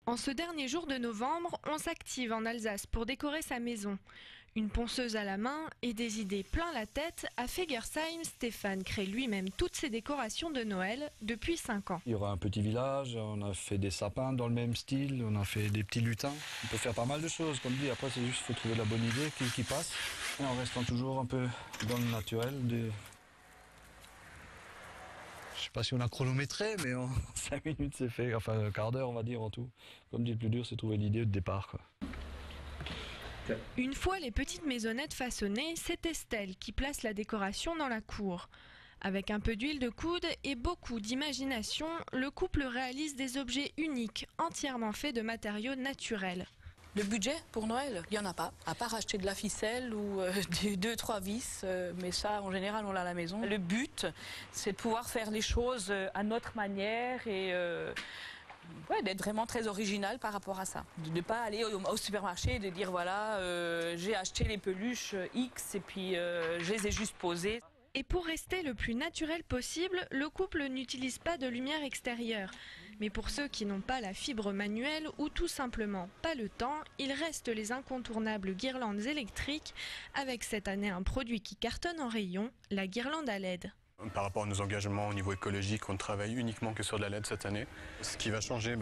En ce dernier jour de novembre, on s'active en Alsace pour décorer sa maison. Une ponceuse à la main et des idées plein la tête, à Fegersheim, Stéphane crée lui-même toutes ses décorations de Noël depuis 5 ans. Il y aura un petit village, on a fait des sapins dans le même style, on a fait des petits lutins. On peut faire pas mal de choses, comme dit, après c'est juste qu'il faut trouver la bonne idée qui passe. Et en restant toujours un peu dans le naturel. Je sais pas si on a chronométré, mais en 5 minutes c'est fait, enfin un quart d'heure on va dire en tout. Comme dit, le plus dur c'est trouver l'idée de départ, quoi. Une fois les petites maisonnettes façonnées, c'est Estelle qui place la décoration dans la cour. Avec un peu d'huile de coude et beaucoup d'imagination, le couple réalise des objets uniques, entièrement faits de matériaux naturels. Le budget pour Noël, il n'y en a pas, à part acheter de la ficelle ou 2-3 vis, mais ça en général on l'a à la maison. Le but, c'est de pouvoir faire les choses à notre manière et d'être vraiment très original par rapport à ça. De ne pas aller au supermarché et de dire voilà, j'ai acheté les peluches X et puis je les ai juste posées. Et pour rester le plus naturel possible, le couple n'utilise pas de lumière extérieure. Mais pour ceux qui n'ont pas la fibre manuelle ou tout simplement pas le temps, il reste les incontournables guirlandes électriques, avec cette année un produit qui cartonne en rayon, la guirlande à LED. Par rapport à nos engagements au niveau écologique, on ne travaille uniquement que sur de la LED cette année. Ce qui va changer,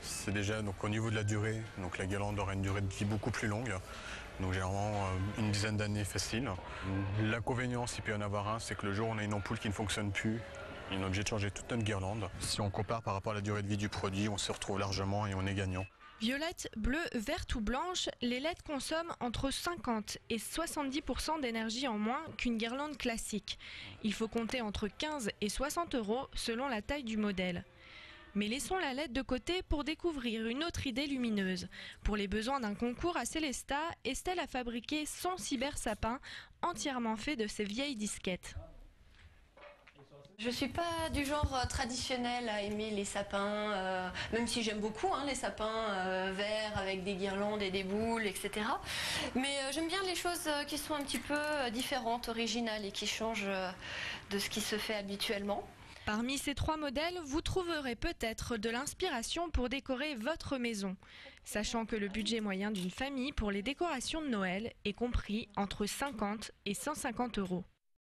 c'est déjà donc, au niveau de la durée. Donc, la guirlande aura une durée de vie beaucoup plus longue, donc généralement une dizaine d'années facile. L'inconvénient, s'il peut y en avoir un, c'est que le jour où on a une ampoule qui ne fonctionne plus, on est obligé de changer toute notre guirlande. Si on compare par rapport à la durée de vie du produit, on se retrouve largement et on est gagnant. Violette, bleue, verte ou blanche, les LED consomment entre 50 et 70% d'énergie en moins qu'une guirlande classique. Il faut compter entre 15 et 60 € selon la taille du modèle. Mais laissons la LED de côté pour découvrir une autre idée lumineuse. Pour les besoins d'un concours à Célestat, Estelle a fabriqué son cybersapin entièrement fait de ses vieilles disquettes. Je suis pas du genre traditionnel à aimer les sapins, même si j'aime beaucoup les sapins verts avec des guirlandes et des boules, etc. Mais j'aime bien les choses qui sont un petit peu différentes, originales et qui changent de ce qui se fait habituellement. Parmi ces 3 modèles, vous trouverez peut-être de l'inspiration pour décorer votre maison, sachant que le budget moyen d'une famille pour les décorations de Noël est compris entre 50 et 150 €.